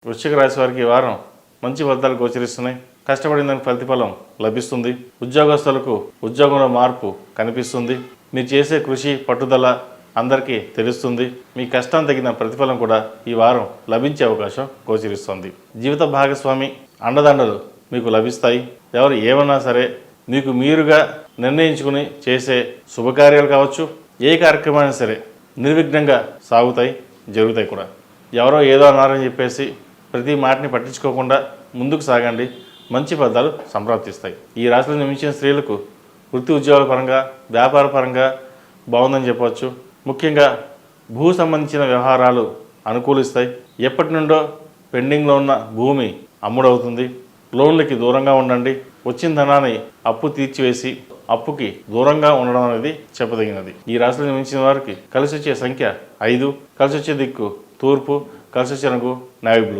వృశ్చిక రాశి వారికి ఈ వారం మంచి ఫలితాలు గోచరిస్తున్నాయి. కష్టపడిన దానికి ప్రతిఫలం లభిస్తుంది. ఉద్యోగస్తులకు ఉద్యోగంలో మార్పు కనిపిస్తుంది. మీరు చేసే కృషి పట్టుదల అందరికీ తెలుస్తుంది. మీ కష్టం తగిన ప్రతిఫలం కూడా ఈ వారం లభించే అవకాశం గోచరిస్తుంది. జీవిత భాగస్వామి అండదండలు మీకు లభిస్తాయి. ఎవరు ఏమన్నా సరే మీకు మీరుగా నిర్ణయించుకుని చేసే శుభకార్యాలు కావచ్చు, ఏ కార్యక్రమాన్ని సరే నిర్విఘ్నంగా సాగుతాయి, జరుగుతాయి కూడా. ఎవరో ఏదో అన్నారని చెప్పేసి ప్రతి మాటని పట్టించుకోకుండా ముందుకు సాగండి. మంచి ఫలితాలు సంప్రాప్తిస్తాయి. ఈ రాశిలో జన్మించిన స్త్రీలకు వృత్తి ఉద్యోగాల పరంగా, వ్యాపార పరంగా బాగుందని చెప్పవచ్చు. ముఖ్యంగా భూ సంబంధించిన వ్యవహారాలు అనుకూలిస్తాయి. ఎప్పటి నుండో పెండింగ్లో ఉన్న భూమి అమ్ముడవుతుంది. లోన్లకి దూరంగా ఉండండి. వచ్చిన ధనాన్ని అప్పు తీర్చివేసి అప్పుకి దూరంగా ఉండడం అనేది చెప్పదగినది. ఈ రాశిలో జన్మించిన వారికి కలిసి వచ్చే సంఖ్య 5, కలిసి వచ్చే దిక్కు తూర్పు, కలిసి వచ్చే రంగు నేవీ బ్లూ.